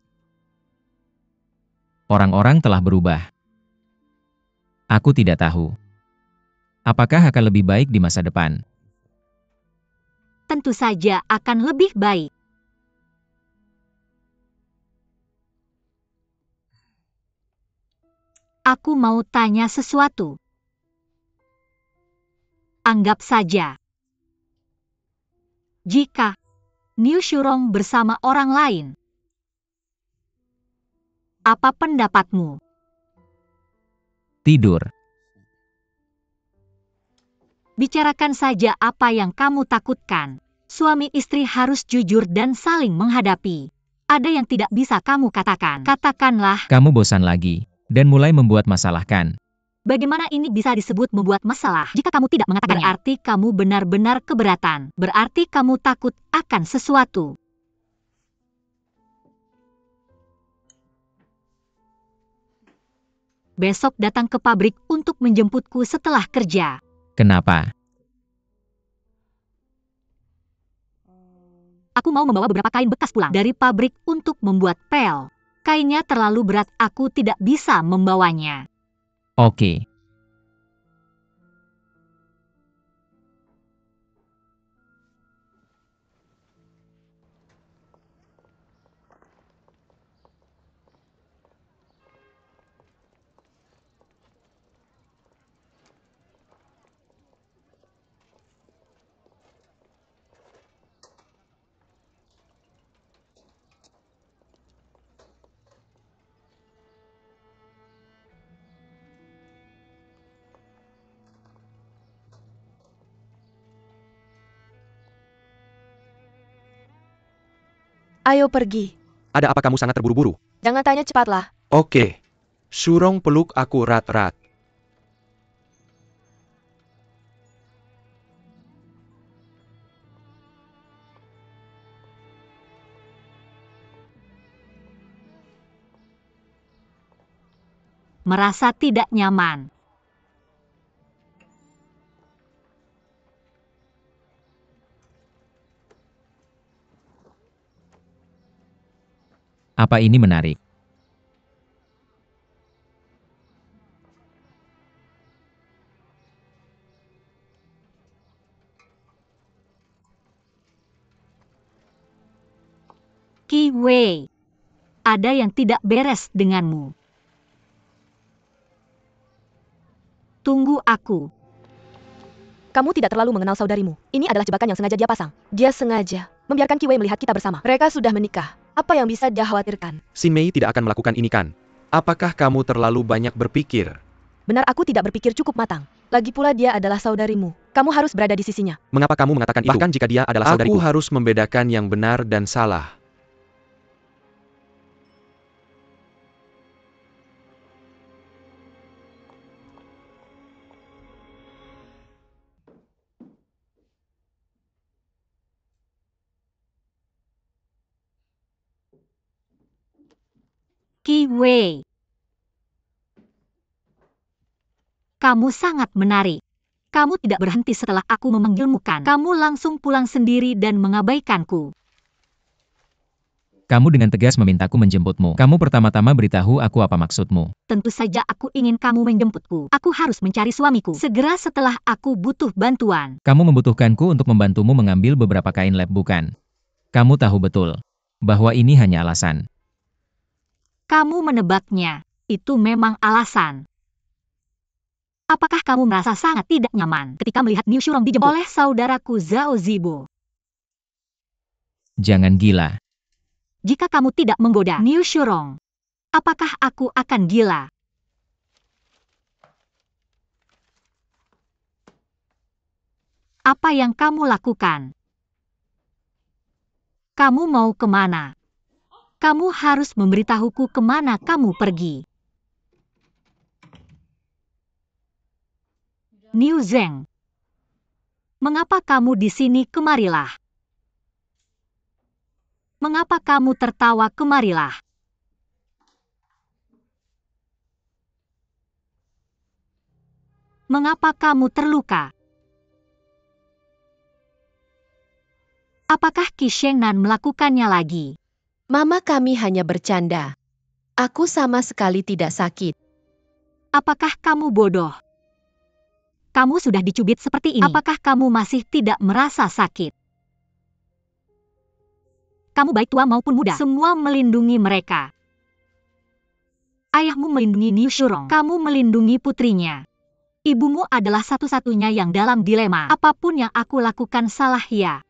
Speaker 1: Orang-orang telah berubah. Aku tidak tahu. Apakah akan lebih baik di masa depan?
Speaker 2: Tentu saja akan lebih baik. Aku mau tanya sesuatu. Anggap saja, jika Niu Shurong bersama orang lain, apa pendapatmu?
Speaker 1: Tidur.
Speaker 2: Bicarakan saja apa yang kamu takutkan. Suami istri harus jujur dan saling menghadapi. Ada yang tidak bisa kamu katakan. Katakanlah,
Speaker 1: Kamu bosan lagi, dan mulai membuat masalah kan?
Speaker 2: bagaimana ini bisa disebut membuat masalah jika kamu tidak mengatakannya? Berarti kamu benar-benar keberatan. Berarti kamu takut akan sesuatu. Besok datang ke pabrik untuk menjemputku setelah kerja.
Speaker 1: Kenapa?
Speaker 2: Aku mau membawa beberapa kain bekas pulang dari pabrik untuk membuat pel. Kainnya terlalu berat, aku tidak bisa membawanya.
Speaker 1: Oke.
Speaker 3: Ayo pergi.
Speaker 4: Ada apa kamu sangat terburu-buru?
Speaker 3: Jangan tanya, cepatlah.
Speaker 4: Oke. Shurong peluk aku erat-erat.
Speaker 2: Merasa tidak nyaman.
Speaker 1: Apa ini menarik?
Speaker 2: Qi Wei, ada yang tidak beres denganmu. Tunggu aku.
Speaker 3: Kamu tidak terlalu mengenal saudarimu. Ini adalah jebakan yang sengaja dia pasang. Dia sengaja membiarkan Qi Wei melihat kita bersama. Mereka sudah menikah. Apa yang bisa dia khawatirkan?
Speaker 4: Xin Mei tidak akan melakukan ini kan? Apakah kamu terlalu banyak berpikir?
Speaker 3: Benar, aku tidak berpikir cukup matang. Lagi pula dia adalah saudarimu. Kamu harus berada di sisinya.
Speaker 4: Mengapa kamu mengatakan itu? Bahkan jika dia adalah saudariku. Aku harus membedakan yang benar dan salah.
Speaker 2: Qi Wei. kamu sangat menarik. Kamu tidak berhenti setelah aku memanggilmu kan? Kamu langsung pulang sendiri dan mengabaikanku.
Speaker 1: Kamu dengan tegas memintaku menjemputmu. Kamu pertama-tama beritahu aku apa maksudmu.
Speaker 2: Tentu saja aku ingin kamu menjemputku. Aku harus mencari suamiku. Segera setelah aku butuh bantuan.
Speaker 1: Kamu membutuhkanku untuk membantumu mengambil beberapa kain lab bukan? Kamu tahu betul bahwa ini hanya alasan.
Speaker 2: Kamu menebaknya. Itu memang alasan. Apakah kamu merasa sangat tidak nyaman ketika melihat Niu Shurong dijemput oleh saudaraku Zhao Zibo?
Speaker 1: Jangan gila.
Speaker 2: Jika kamu tidak menggoda Niu Shurong, apakah aku akan gila? Apa yang kamu lakukan? Kamu mau kemana? Kamu harus memberitahuku kemana kamu pergi. Niu Zheng, mengapa kamu di sini? Kemarilah. Mengapa kamu tertawa? Kemarilah. Mengapa kamu terluka? Apakah Qi Shengnan melakukannya lagi?
Speaker 5: Mama, kami hanya bercanda. Aku sama sekali tidak sakit.
Speaker 2: Apakah kamu bodoh? Kamu sudah dicubit seperti ini. Apakah kamu masih tidak merasa sakit? Kamu baik tua maupun muda, semua melindungi mereka. Ayahmu melindungi Niu Shurong, kamu melindungi putrinya. Ibumu adalah satu-satunya yang dalam dilema. Apapun yang aku lakukan salah ya.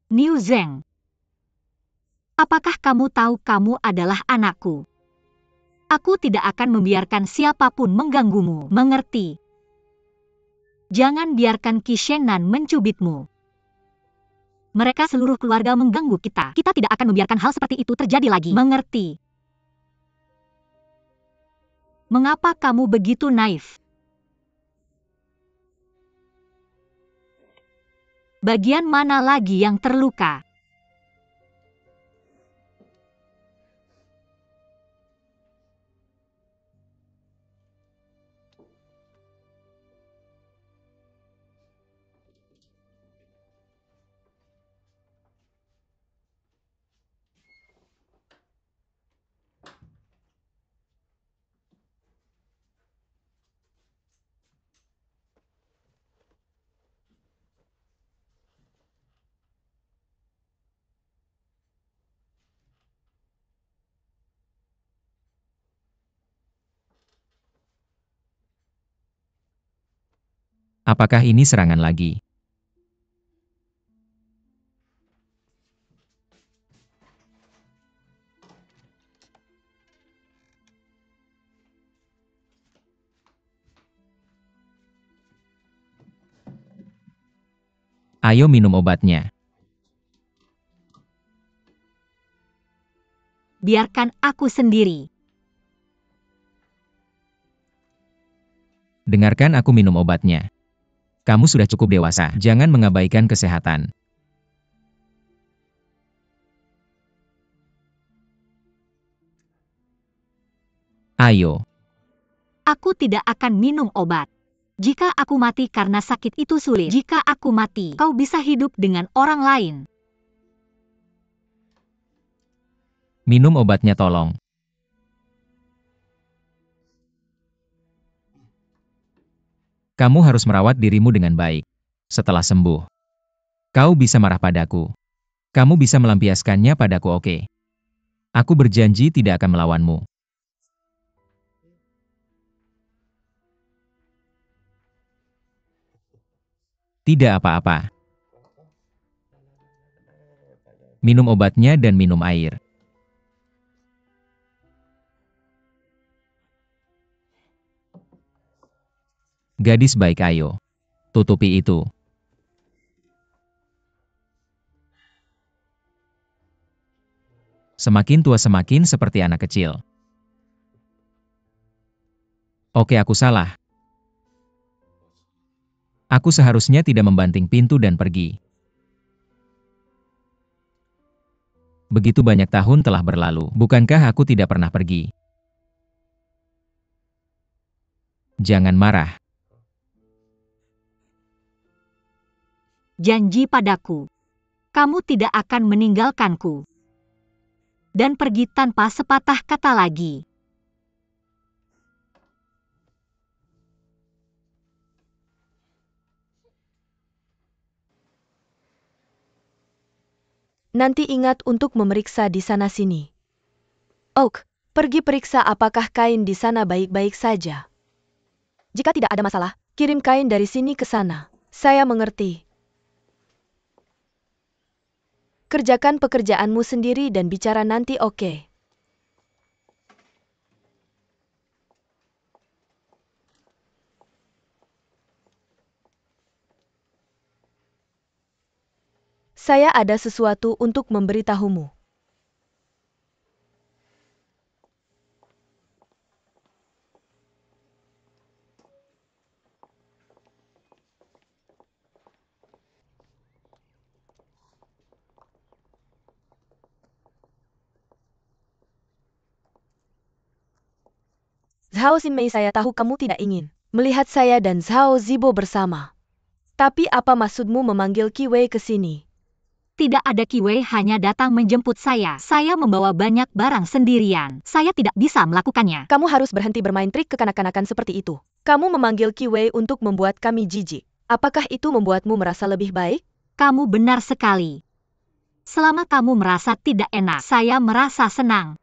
Speaker 2: Niu Zheng, apakah kamu tahu kamu adalah anakku? Aku tidak akan membiarkan siapapun mengganggumu, mengerti? Jangan biarkan Qi Shengnan mencubitmu. Mereka seluruh keluarga mengganggu kita. Kita tidak akan membiarkan hal seperti itu terjadi lagi, mengerti? Mengapa kamu begitu naif? Bagian mana lagi yang terluka?
Speaker 1: Apakah ini serangan lagi? Ayo minum obatnya.
Speaker 2: Biarkan aku sendiri.
Speaker 1: Dengarkan aku minum obatnya. Kamu sudah cukup dewasa, jangan mengabaikan kesehatan. Ayo.
Speaker 2: Aku tidak akan minum obat. Jika aku mati karena sakit itu sulit. Jika aku mati, kau bisa hidup dengan orang lain.
Speaker 1: Minum obatnya tolong. Kamu harus merawat dirimu dengan baik. Setelah sembuh, kau bisa marah padaku. Kamu bisa melampiaskannya padaku, oke? Aku berjanji tidak akan melawanmu. Tidak apa-apa. Minum obatnya dan minum air. Gadis baik, ayo. Tutupi itu. Semakin tua semakin seperti anak kecil. Oke, aku salah. Aku seharusnya tidak membanting pintu dan pergi. Begitu banyak tahun telah berlalu, bukankah aku tidak pernah pergi? Jangan marah.
Speaker 2: Janji padaku. Kamu tidak akan meninggalkanku. Dan pergi tanpa sepatah kata lagi.
Speaker 3: Nanti ingat untuk memeriksa di sana-sini. Oak, pergi periksa apakah kain di sana baik-baik saja. Jika tidak ada masalah, kirim kain dari sini ke sana. Saya mengerti. Kerjakan pekerjaanmu sendiri dan bicara nanti, oke? Saya ada sesuatu untuk memberitahumu. Zhao Xinmei, saya tahu kamu tidak ingin melihat saya dan Zhao Zibo bersama. Tapi apa maksudmu memanggil Qi Wei ke sini?
Speaker 2: Tidak ada Qi Wei hanya datang menjemput saya. Saya membawa banyak barang sendirian. Saya tidak bisa melakukannya.
Speaker 3: Kamu harus berhenti bermain trik kekanak-kanakan seperti itu. Kamu memanggil Qi Wei untuk membuat kami jijik. Apakah itu membuatmu merasa lebih baik?
Speaker 2: Kamu benar sekali. Selama kamu merasa tidak enak, saya merasa senang.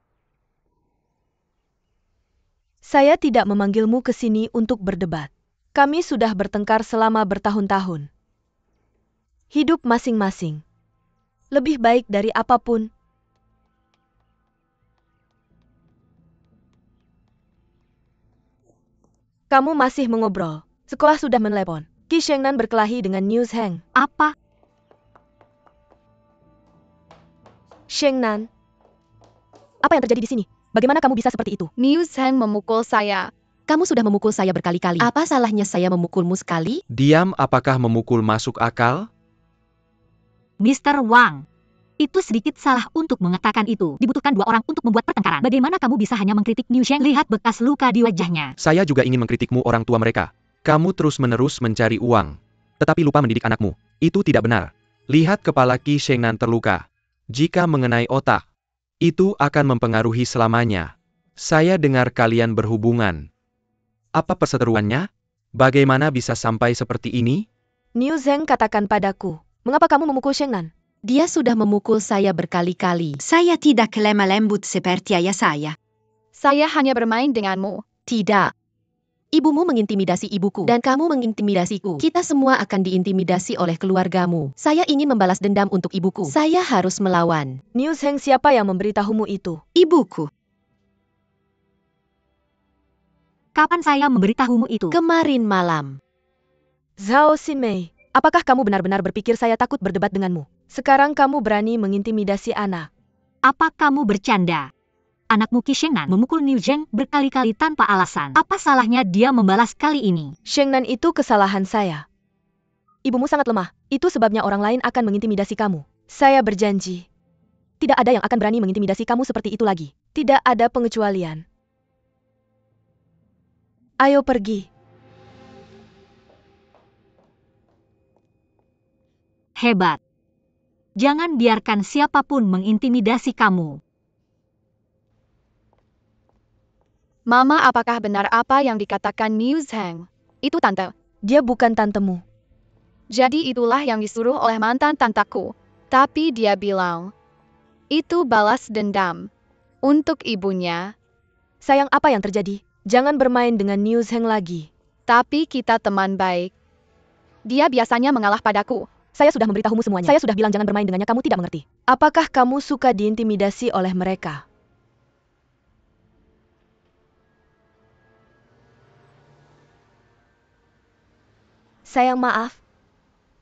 Speaker 3: Saya tidak memanggilmu ke sini untuk berdebat. Kami sudah bertengkar selama bertahun-tahun. Hidup masing-masing. Lebih baik dari apapun. Kamu masih mengobrol. Sekolah sudah menelepon. Qi Shengnan berkelahi dengan Niu Zheng.
Speaker 2: Apa?
Speaker 3: Shengnan. Apa yang terjadi di sini? Bagaimana kamu bisa seperti itu?
Speaker 6: Niu Zheng memukul saya.
Speaker 5: Kamu sudah memukul saya berkali-kali. Apa salahnya saya memukulmu sekali?
Speaker 4: Diam, apakah memukul masuk akal?
Speaker 2: Mr. Wang. Itu sedikit salah untuk mengatakan itu. Dibutuhkan 2 orang untuk membuat pertengkaran. Bagaimana kamu bisa hanya mengkritik Niu Zheng? Lihat bekas luka di wajahnya.
Speaker 4: Saya juga ingin mengkritikmu orang tua mereka. Kamu terus-menerus mencari uang. Tetapi lupa mendidik anakmu. Itu tidak benar. Lihat kepala Qi Shengnan terluka. Jika mengenai otak, itu akan mempengaruhi selamanya. Saya dengar kalian berhubungan. Apa perseteruannya? Bagaimana bisa sampai seperti ini?
Speaker 3: Niu Zheng katakan padaku. Mengapa kamu memukul Shengnan?
Speaker 5: Dia sudah memukul saya berkali-kali.
Speaker 7: Saya tidak lemah lembut seperti ayah saya.
Speaker 6: Saya hanya bermain denganmu.
Speaker 5: Tidak. Ibumu mengintimidasi ibuku, dan kamu mengintimidasiku. Kita semua akan diintimidasi oleh keluargamu. Saya ingin membalas dendam untuk ibuku. Saya harus melawan.
Speaker 3: Niu Zheng, siapa yang memberitahumu itu?
Speaker 7: Ibuku.
Speaker 2: Kapan saya memberitahumu itu?
Speaker 5: Kemarin malam.
Speaker 3: Zhao Xinmei, apakah kamu benar-benar berpikir saya takut berdebat denganmu? Sekarang kamu berani mengintimidasi anak.
Speaker 2: Apa kamu bercanda? Anakmu Qi Shengnan memukul Niu Zheng berkali-kali tanpa alasan. Apa salahnya dia membalas kali ini?
Speaker 3: Shengnan itu kesalahan saya. Ibumu sangat lemah. Itu sebabnya orang lain akan mengintimidasi kamu. Saya berjanji. Tidak ada yang akan berani mengintimidasi kamu seperti itu lagi. Tidak ada pengecualian. Ayo pergi.
Speaker 2: Hebat. Jangan biarkan siapapun mengintimidasi kamu.
Speaker 6: Mama, apakah benar apa yang dikatakan Niu Zheng? Itu tante.
Speaker 3: Dia bukan tantemu.
Speaker 6: Jadi itulah yang disuruh oleh mantan tantaku. Tapi dia bilang, itu balas dendam. Untuk ibunya.
Speaker 3: Sayang, apa yang terjadi? Jangan bermain dengan Niu Zheng lagi.
Speaker 6: Tapi kita teman baik. Dia biasanya mengalah padaku.
Speaker 3: Saya sudah memberitahumu semuanya. Saya sudah bilang jangan bermain dengannya, kamu tidak mengerti. Apakah kamu suka diintimidasi oleh mereka? Sayang, maaf.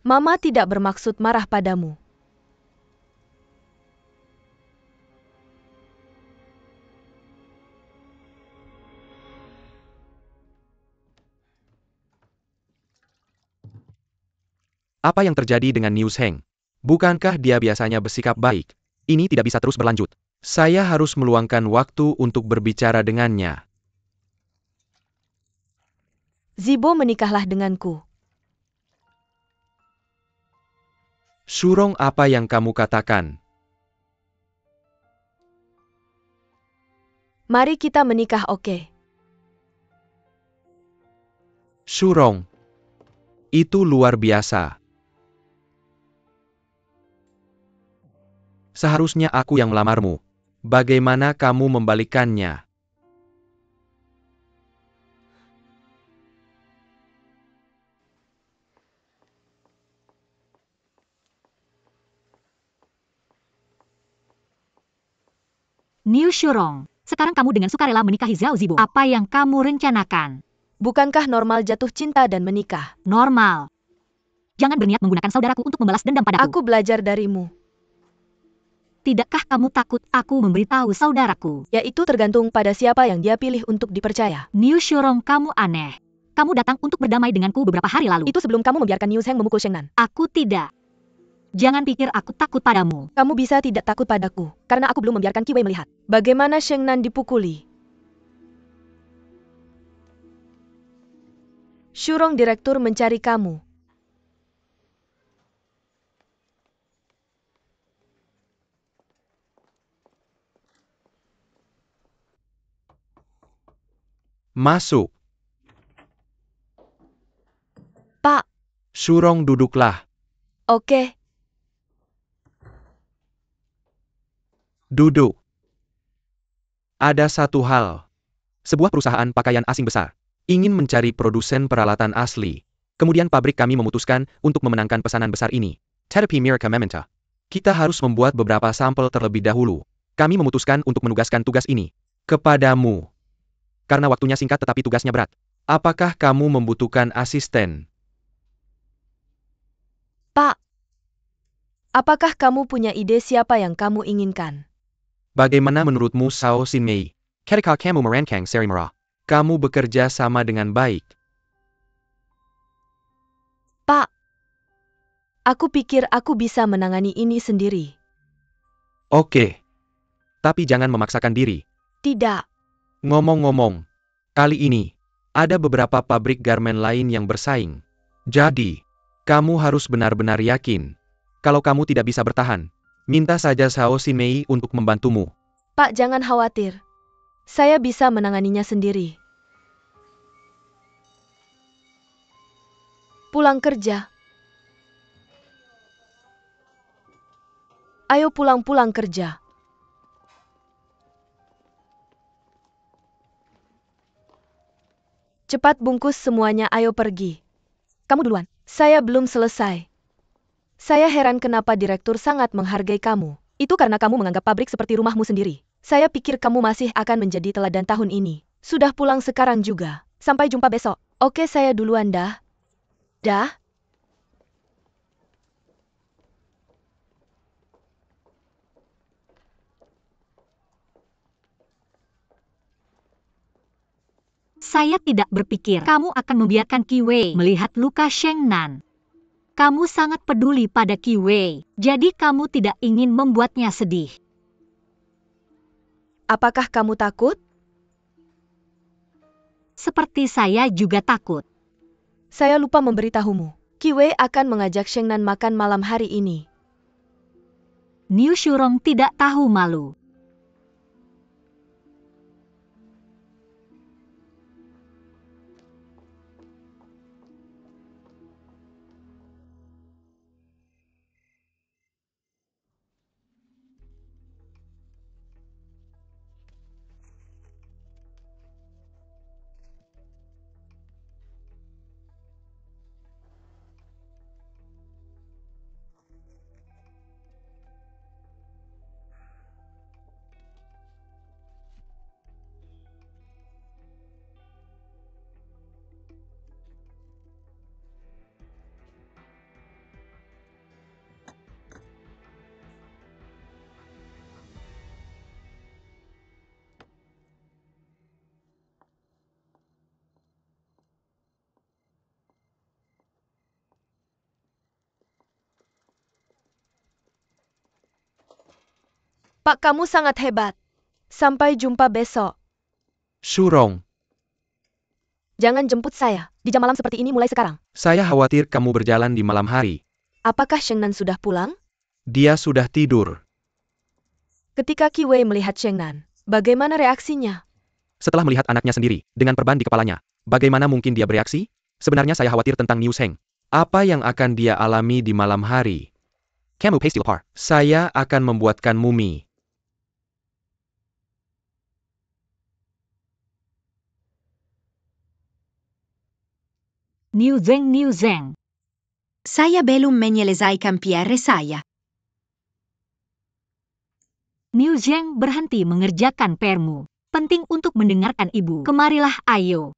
Speaker 3: Mama tidak bermaksud marah padamu.
Speaker 4: Apa yang terjadi dengan Niu Zheng? Bukankah dia biasanya bersikap baik? Ini tidak bisa terus berlanjut. Saya harus meluangkan waktu untuk berbicara dengannya.
Speaker 3: Zibo menikahlah denganku.
Speaker 4: Surong, apa yang kamu katakan?
Speaker 3: Mari kita menikah, oke?
Speaker 4: Surong. Itu luar biasa. Seharusnya aku yang melamarmu. Bagaimana kamu membalikannya?
Speaker 2: Niu Shurong, sekarang kamu dengan sukarela menikahi Zhao Zibo. Apa yang kamu rencanakan?
Speaker 3: Bukankah normal jatuh cinta dan menikah?
Speaker 2: Normal. Jangan berniat menggunakan saudaraku untuk membalas dendam padaku.
Speaker 3: Aku belajar darimu.
Speaker 2: Tidakkah kamu takut aku memberitahu saudaraku?
Speaker 3: Yaitu tergantung pada siapa yang dia pilih untuk dipercaya.
Speaker 2: Niu Shurong, kamu aneh. Kamu datang untuk berdamai denganku beberapa hari lalu.
Speaker 3: Itu sebelum kamu membiarkan Niu Zheng memukul Sheng Nan.
Speaker 2: Aku tidak. Jangan pikir aku takut padamu.
Speaker 3: Kamu bisa tidak takut padaku, karena aku belum membiarkan Qi Wei melihat bagaimana Sheng Nan dipukuli. Shurong, direktur mencari kamu.
Speaker 4: Masuk.
Speaker 3: Pak,
Speaker 4: Surong, duduklah.
Speaker 3: oke.
Speaker 4: Duduk. Ada satu hal. Sebuah perusahaan pakaian asing besar ingin mencari produsen peralatan asli. Kemudian pabrik kami memutuskan untuk memenangkan pesanan besar ini. Tetapi mereka meminta kita harus membuat beberapa sampel terlebih dahulu. Kami memutuskan untuk menugaskan tugas ini kepadamu. Karena waktunya singkat tetapi tugasnya berat. Apakah kamu membutuhkan asisten?
Speaker 3: Pak, apakah kamu punya ide siapa yang kamu inginkan?
Speaker 4: Bagaimana menurutmu Sao Sinmei? Ketika kamu merancang seri merah, kamu bekerja sama dengan baik.
Speaker 3: Pak, aku pikir aku bisa menangani ini sendiri.
Speaker 4: Oke. Tapi jangan memaksakan diri.
Speaker 3: Tidak.
Speaker 4: Ngomong-ngomong, kali ini, ada beberapa pabrik garmen lain yang bersaing. Jadi, kamu harus benar-benar yakin. Kalau kamu tidak bisa bertahan, minta saja Sao Sinmei untuk membantumu.
Speaker 3: Pak, jangan khawatir. Saya bisa menanganinya sendiri. Pulang kerja. Ayo pulang kerja. Cepat bungkus semuanya, ayo pergi. Kamu duluan. Saya belum selesai. Saya heran kenapa direktur sangat menghargai kamu. Itu karena kamu menganggap pabrik seperti rumahmu sendiri. Saya pikir kamu masih akan menjadi teladan tahun ini. Sudah pulang sekarang juga. Sampai jumpa besok. Oke, saya duluan dah. Dah.
Speaker 2: Saya tidak berpikir kamu akan membiarkan Qi Wei melihat luka Sheng Nan. Kamu sangat peduli pada Qi Wei, jadi kamu tidak ingin membuatnya sedih.
Speaker 3: Apakah kamu takut?
Speaker 2: Seperti saya juga takut.
Speaker 3: Saya lupa memberitahumu. Qi Wei akan mengajak Sheng Nan makan malam hari ini.
Speaker 2: Niu Shurong tidak tahu malu.
Speaker 3: Pak, kamu sangat hebat. Sampai jumpa besok.
Speaker 4: Surong.
Speaker 3: Jangan jemput saya di jam malam seperti ini mulai sekarang.
Speaker 4: Saya khawatir kamu berjalan di malam hari.
Speaker 3: Apakah Sheng Nan sudah pulang?
Speaker 4: Dia sudah tidur.
Speaker 3: Ketika Qi Wei melihat Sheng Nan, bagaimana reaksinya?
Speaker 4: Setelah melihat anaknya sendiri, dengan perban di kepalanya, bagaimana mungkin dia bereaksi? Sebenarnya saya khawatir tentang Niu Sheng. Apa yang akan dia alami di malam hari? Kamu pasti lapar. Saya akan membuatkan mumi.
Speaker 2: Niu Zeng.
Speaker 7: Saya belum menyelesaikan PR saya.
Speaker 2: Niu Zeng berhenti mengerjakan permu. Penting untuk mendengarkan ibu. Kemarilah, ayo.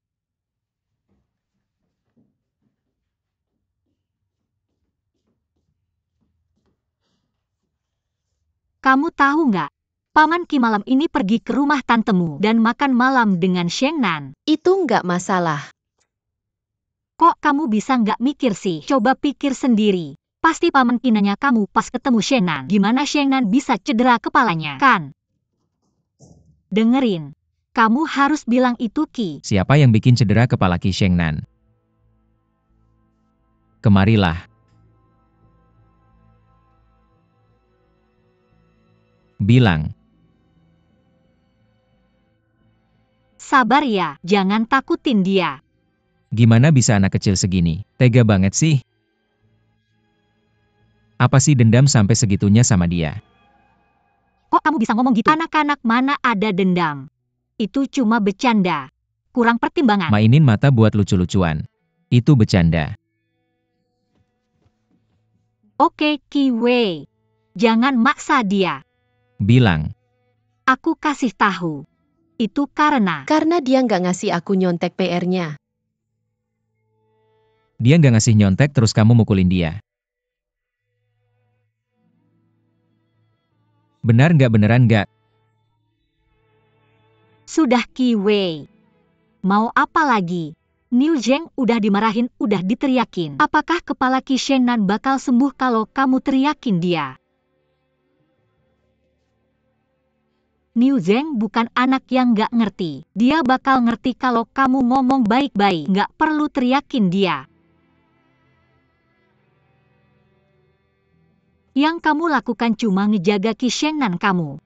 Speaker 2: Kamu tahu nggak? Paman Qi malam ini pergi ke rumah tantemu dan makan malam dengan Sheng Nan.
Speaker 5: Itu nggak masalah.
Speaker 2: Kok kamu bisa nggak mikir sih? Coba pikir sendiri. Pasti Paman Qi nanya kamu pas ketemu Sheng Nan. Gimana Sheng Nan bisa cedera kepalanya, kan? Dengerin. Kamu harus bilang itu Qi.
Speaker 1: Siapa yang bikin cedera kepala Qi Sheng Nan? Kemarilah. Bilang.
Speaker 2: Sabar ya, jangan takutin dia.
Speaker 1: Gimana bisa anak kecil segini? Tega banget sih. Apa sih dendam sampai segitunya sama dia?
Speaker 2: Kok kamu bisa ngomong gitu? Anak-anak mana ada dendam? Itu cuma bercanda. Kurang pertimbangan.
Speaker 1: Mainin mata buat lucu-lucuan. Itu bercanda.
Speaker 2: Oke, Qi Wei. Jangan maksa dia.
Speaker 1: Bilang.
Speaker 2: Aku kasih tahu. Itu karena
Speaker 5: Dia nggak ngasih aku nyontek PR-nya.
Speaker 1: Dia nggak ngasih nyontek terus kamu mukulin dia. Benar nggak beneran nggak?
Speaker 2: sudah Qi Wei. Mau apa lagi? Niu Zeng udah dimarahin, udah diteriakin. Apakah kepala Qi Sheng Nan bakal sembuh kalau kamu teriakin dia? Niu Zeng bukan anak yang nggak ngerti. Dia bakal ngerti kalau kamu ngomong baik-baik. Nggak perlu teriakin dia. Yang kamu lakukan cuma ngejaga Qi Sheng Nan kamu.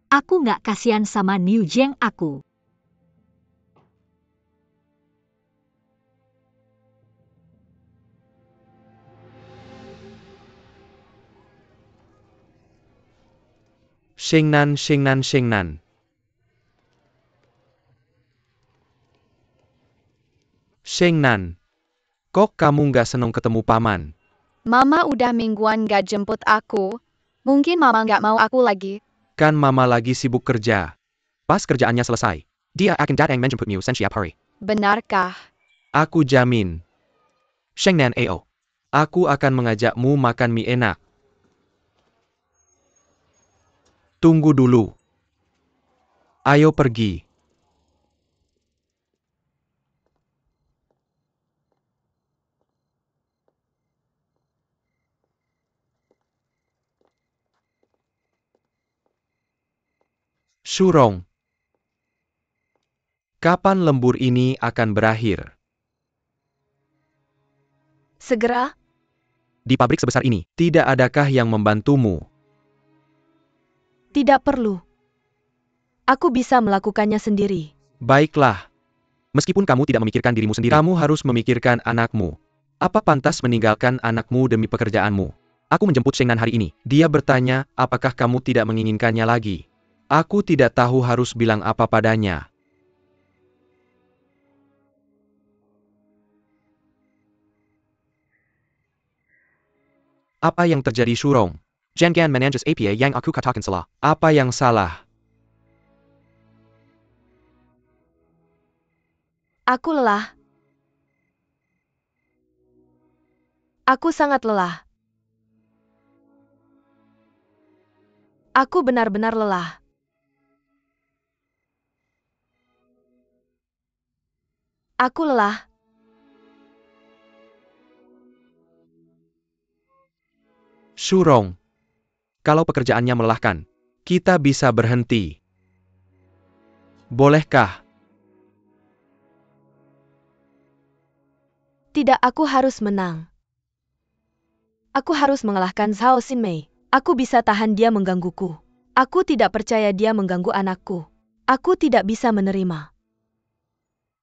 Speaker 2: Aku nggak kasihan sama Niu Zeng aku.
Speaker 4: Sheng Nan. Sheng Nan. Kok kamu nggak seneng ketemu paman?
Speaker 6: Mama udah mingguan gak jemput aku. Mungkin mama gak mau aku lagi.
Speaker 4: Kan mama lagi sibuk kerja. Pas kerjaannya selesai, dia akan datang menjemputmu setiap hari.
Speaker 6: Benarkah?
Speaker 4: Aku jamin. Sheng Nan AO. Aku akan mengajakmu makan mie enak. Tunggu dulu. Ayo pergi. Shurong. Kapan lembur ini akan berakhir?
Speaker 3: Segera,
Speaker 4: Di pabrik sebesar ini, tidak adakah yang membantumu?
Speaker 3: tidak perlu. Aku bisa melakukannya sendiri.
Speaker 4: Baiklah. Meskipun kamu tidak memikirkan dirimu sendiri, kamu harus memikirkan anakmu. Apa pantas meninggalkan anakmu demi pekerjaanmu? Aku menjemput Sheng Nan hari ini. Dia bertanya, apakah kamu tidak menginginkannya lagi? Aku tidak tahu harus bilang apa padanya. Apa yang terjadi Shurong? Jangan menanjas apa yang aku katakan salah. Apa yang salah?
Speaker 3: Aku lelah. Aku sangat lelah. Aku benar-benar lelah. Aku lelah.
Speaker 4: Shurong. Kalau pekerjaannya melelahkan, kita bisa berhenti. Bolehkah?
Speaker 3: Tidak, aku harus menang. Aku harus mengalahkan Zhao Xinmei. Aku bisa tahan dia menggangguku. Aku tidak percaya dia mengganggu anakku. Aku tidak bisa menerima.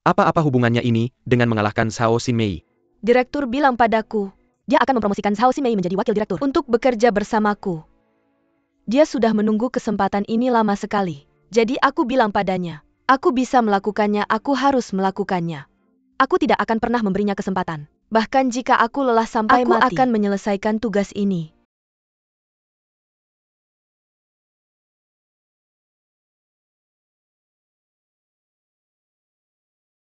Speaker 4: Apa-apa hubungannya ini dengan mengalahkan Zhao Xinmei?
Speaker 3: Direktur bilang padaku, dia akan mempromosikan Zhao Xinmei menjadi wakil direktur untuk bekerja bersamaku. Dia sudah menunggu kesempatan ini lama sekali. Jadi aku bilang padanya, aku bisa melakukannya, aku harus melakukannya. Aku tidak akan pernah memberinya kesempatan. Bahkan jika aku lelah sampai mati, aku akan menyelesaikan tugas ini.